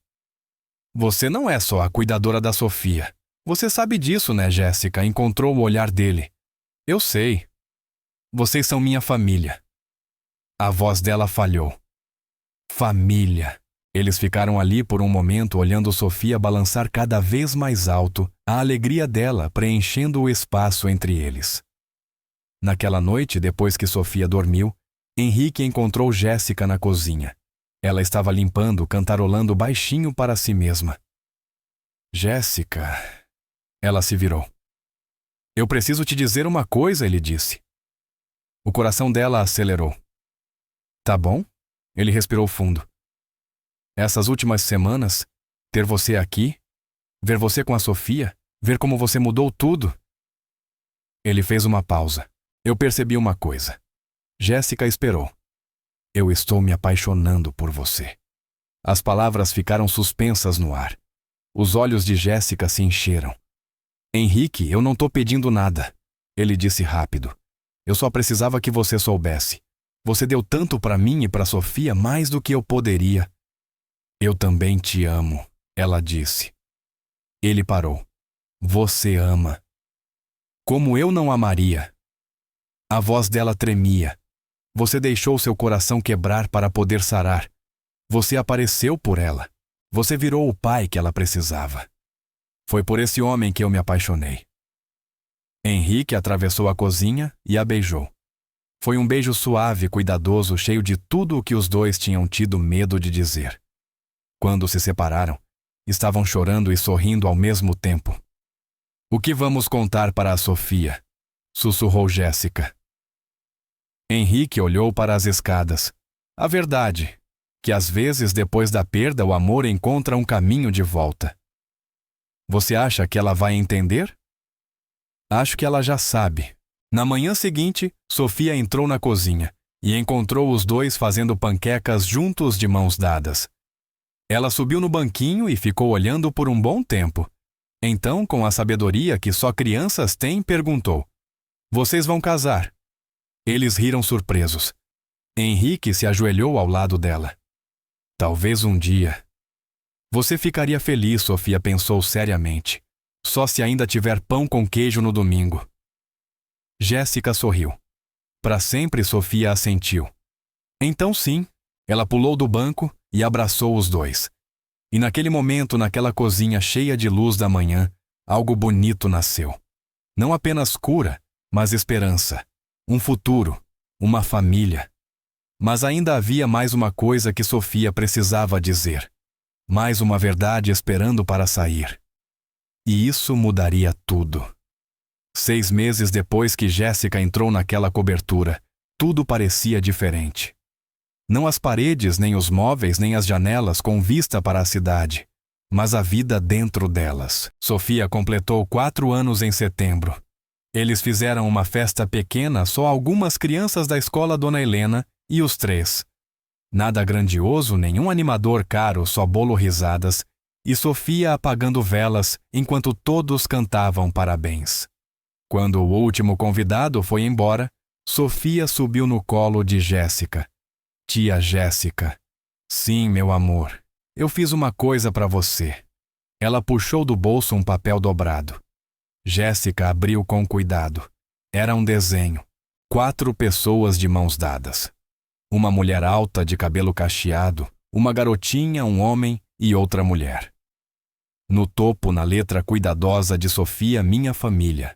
Você não é só a cuidadora da Sofia. Você sabe disso, né, Jéssica? Encontrou o olhar dele. Eu sei. Vocês são minha família. A voz dela falhou. Família. Eles ficaram ali por um momento olhando Sofia balançar cada vez mais alto, a alegria dela preenchendo o espaço entre eles. Naquela noite, depois que Sofia dormiu, Henrique encontrou Jéssica na cozinha. Ela estava limpando, cantarolando baixinho para si mesma. Jéssica. Ela se virou. Eu preciso te dizer uma coisa, ele disse. O coração dela acelerou. Tá bom? Ele respirou fundo. Essas últimas semanas, ter você aqui, ver você com a Sofia, ver como você mudou tudo. Ele fez uma pausa. Eu percebi uma coisa. Jéssica esperou. Eu estou me apaixonando por você. As palavras ficaram suspensas no ar. Os olhos de Jéssica se encheram. Henrique, eu não tô pedindo nada. Ele disse rápido. Eu só precisava que você soubesse. Você deu tanto para mim e para Sofia, mais do que eu poderia. Eu também te amo, ela disse. Ele parou. Você ama. Como eu não amaria? A voz dela tremia. Você deixou seu coração quebrar para poder sarar. Você apareceu por ela. Você virou o pai que ela precisava. Foi por esse homem que eu me apaixonei. Henrique atravessou a cozinha e a beijou. Foi um beijo suave, cuidadoso, cheio de tudo o que os dois tinham tido medo de dizer. Quando se separaram, estavam chorando e sorrindo ao mesmo tempo. O que vamos contar para a Sofia? Sussurrou Jéssica. Henrique olhou para as escadas. A verdade, que às vezes depois da perda o amor encontra um caminho de volta. Você acha que ela vai entender? Acho que ela já sabe. Na manhã seguinte, Sofia entrou na cozinha e encontrou os dois fazendo panquecas juntos de mãos dadas. Ela subiu no banquinho e ficou olhando por um bom tempo. Então, com a sabedoria que só crianças têm, perguntou: Vocês vão casar? Eles riram surpresos. Henrique se ajoelhou ao lado dela. Talvez um dia. Você ficaria feliz, Sofia pensou seriamente. Só se ainda tiver pão com queijo no domingo. Jéssica sorriu. Para sempre, Sofia assentiu. Então sim, ela pulou do banco e abraçou os dois. E naquele momento, naquela cozinha cheia de luz da manhã, algo bonito nasceu. Não apenas cura, mas esperança. Um futuro, uma família. Mas ainda havia mais uma coisa que Sofia precisava dizer. Mais uma verdade esperando para sair. E isso mudaria tudo. 6 meses depois que Jéssica entrou naquela cobertura, tudo parecia diferente. Não as paredes, nem os móveis, nem as janelas com vista para a cidade, mas a vida dentro delas. Sofia completou 4 anos em setembro. Eles fizeram uma festa pequena, só algumas crianças da escola Dona Helena e os 3. Nada grandioso, nenhum animador caro, só bolo, risadas, e Sofia apagando velas enquanto todos cantavam parabéns. Quando o último convidado foi embora, Sofia subiu no colo de Jéssica. Tia Jéssica. Sim, meu amor. Eu fiz uma coisa para você. Ela puxou do bolso um papel dobrado. Jéssica abriu com cuidado. Era um desenho. 4 pessoas de mãos dadas. Uma mulher alta de cabelo cacheado, uma garotinha, um homem e outra mulher. No topo, na letra cuidadosa de Sofia, minha família.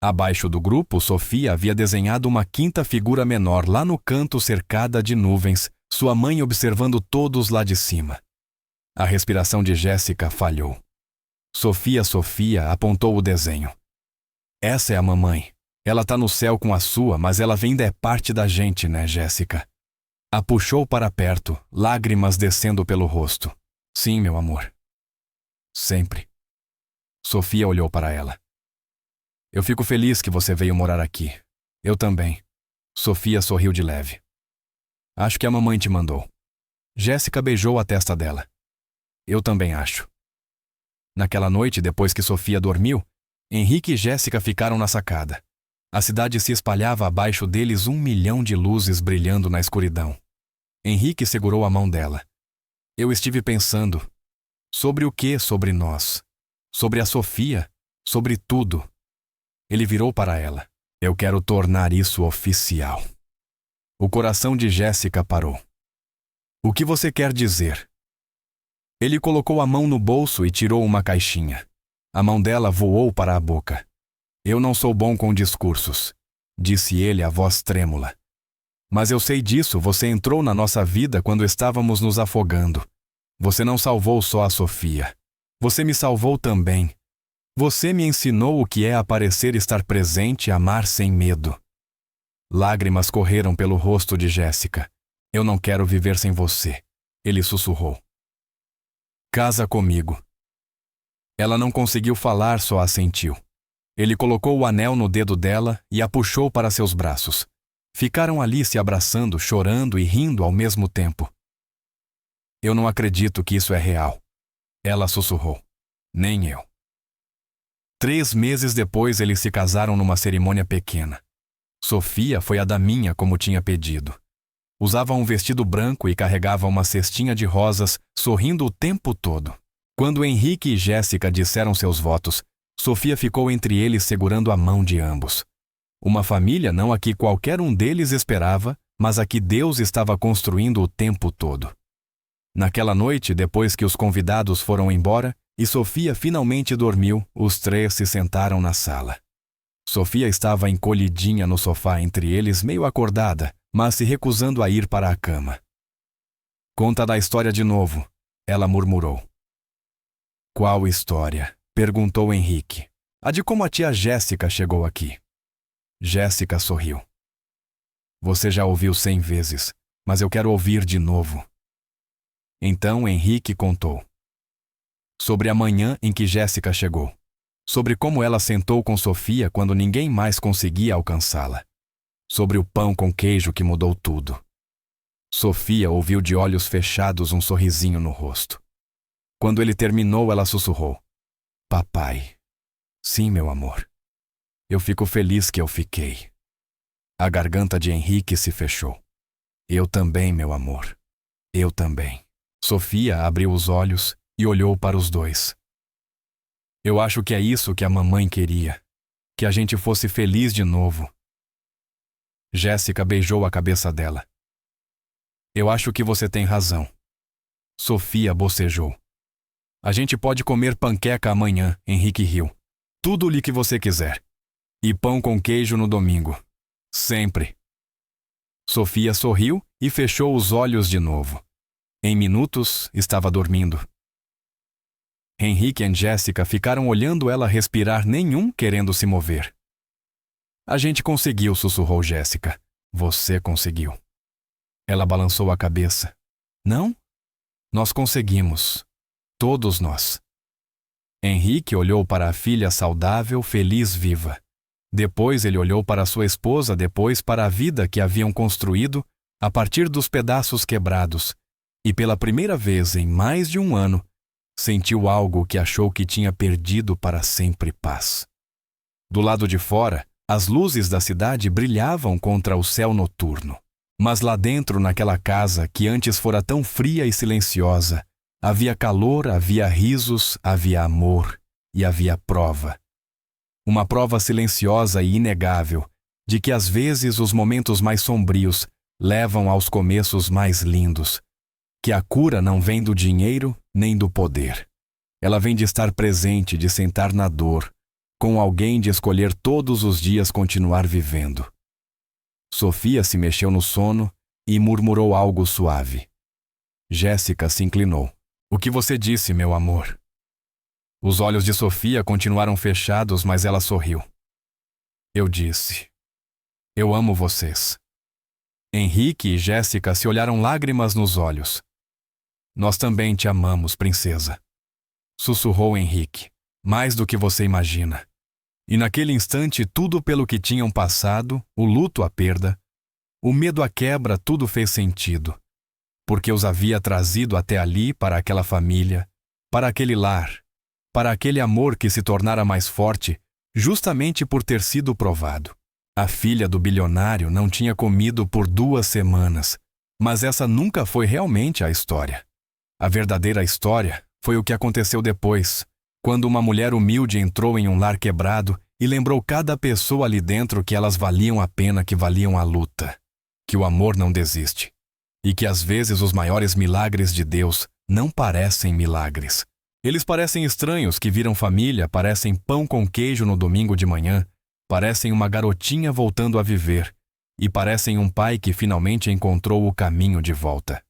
Abaixo do grupo, Sofia havia desenhado uma 5ª figura menor lá no canto cercada de nuvens, sua mãe observando todos lá de cima. A respiração de Jéssica falhou. Sofia apontou o desenho. Essa é a mamãe. Ela tá no céu com a sua, mas ela ainda é parte da gente, né, Jéssica? A puxou para perto, lágrimas descendo pelo rosto. Sim, meu amor. Sempre. Sofia olhou para ela. Eu fico feliz que você veio morar aqui. Eu também. Sofia sorriu de leve. Acho que a mamãe te mandou. Jéssica beijou a testa dela. Eu também acho. Naquela noite, depois que Sofia dormiu, Henrique e Jéssica ficaram na sacada. A cidade se espalhava abaixo deles 1 milhão de luzes brilhando na escuridão. Henrique segurou a mão dela. Eu estive pensando. Sobre o que sobre nós? Sobre a Sofia? Sobre tudo. Ele virou para ela. Eu quero tornar isso oficial. O coração de Jéssica parou. O que você quer dizer? Ele colocou a mão no bolso e tirou uma caixinha. A mão dela voou para a boca. Eu não sou bom com discursos, disse ele a voz trêmula. Mas eu sei disso, você entrou na nossa vida quando estávamos nos afogando. Você não salvou só a Sofia. Você me salvou também. Você me ensinou o que é aparecer, estar presente e amar sem medo. Lágrimas correram pelo rosto de Jéssica. Eu não quero viver sem você, ele sussurrou. Casa comigo. Ela não conseguiu falar, só assentiu. Ele colocou o anel no dedo dela e a puxou para seus braços. Ficaram ali se abraçando, chorando e rindo ao mesmo tempo. Eu não acredito que isso é real. Ela sussurrou. Nem eu. 3 meses depois, eles se casaram numa cerimônia pequena. Sofia foi a daminha como tinha pedido. Usava um vestido branco e carregava uma cestinha de rosas, sorrindo o tempo todo. Quando Henrique e Jéssica disseram seus votos, Sofia ficou entre eles segurando a mão de ambos. Uma família não a que qualquer um deles esperava, mas a que Deus estava construindo o tempo todo. Naquela noite, depois que os convidados foram embora e Sofia finalmente dormiu, os 3 se sentaram na sala. Sofia estava encolhidinha no sofá entre eles, meio acordada, mas se recusando a ir para a cama. Conta da história de novo, ela murmurou. Qual história? Perguntou Henrique. A de como a tia Jéssica chegou aqui. Jéssica sorriu. Você já ouviu 100 vezes, mas eu quero ouvir de novo. Então Henrique contou. Sobre a manhã em que Jéssica chegou. Sobre como ela sentou com Sofia quando ninguém mais conseguia alcançá-la. Sobre o pão com queijo que mudou tudo. Sofia ouviu de olhos fechados um sorrisinho no rosto. Quando ele terminou, ela sussurrou. Papai. Sim, meu amor. Eu fico feliz que eu fiquei. A garganta de Henrique se fechou. Eu também, meu amor. Eu também. Sofia abriu os olhos e olhou para os dois. Eu acho que é isso que a mamãe queria. Que a gente fosse feliz de novo. Jéssica beijou a cabeça dela. Eu acho que você tem razão. Sofia bocejou. A gente pode comer panqueca amanhã, Henrique riu. Tudo-lhe que você quiser. E pão com queijo no domingo. Sempre. Sofia sorriu e fechou os olhos de novo. Em minutos, estava dormindo. Henrique e Jéssica ficaram olhando ela respirar, nenhum querendo se mover. A gente conseguiu, sussurrou Jéssica. Você conseguiu. Ela balançou a cabeça. Não? Nós conseguimos. Todos nós. Henrique olhou para a filha saudável, feliz, viva. Depois ele olhou para sua esposa, depois para a vida que haviam construído a partir dos pedaços quebrados, e pela primeira vez em mais de 1 ano, sentiu algo que achou que tinha perdido para sempre: paz. Do lado de fora, as luzes da cidade brilhavam contra o céu noturno. Mas lá dentro, naquela casa que antes fora tão fria e silenciosa, havia calor, havia risos, havia amor e havia prova. Uma prova silenciosa e inegável de que às vezes os momentos mais sombrios levam aos começos mais lindos. Que a cura não vem do dinheiro nem do poder. Ela vem de estar presente, de sentar na dor, com alguém, de escolher todos os dias continuar vivendo. Sofia se mexeu no sono e murmurou algo suave. Jéssica se inclinou. O que você disse, meu amor? Os olhos de Sofia continuaram fechados, mas ela sorriu. Eu disse. Eu amo vocês. Henrique e Jéssica se olharam, lágrimas nos olhos. Nós também te amamos, princesa. Sussurrou Henrique. Mais do que você imagina. E naquele instante, tudo pelo que tinham passado, o luto, a perda, o medo, a quebra, tudo fez sentido. Porque os havia trazido até ali, para aquela família, para aquele lar, para aquele amor que se tornara mais forte, justamente por ter sido provado. A filha do bilionário não tinha comido por 2 semanas, mas essa nunca foi realmente a história. A verdadeira história foi o que aconteceu depois, quando uma mulher humilde entrou em um lar quebrado e lembrou cada pessoa ali dentro que elas valiam a pena, que valiam a luta, que o amor não desiste, e que às vezes os maiores milagres de Deus não parecem milagres. Eles parecem estranhos que viram família, parecem pão com queijo no domingo de manhã, parecem uma garotinha voltando a viver, e parecem um pai que finalmente encontrou o caminho de volta.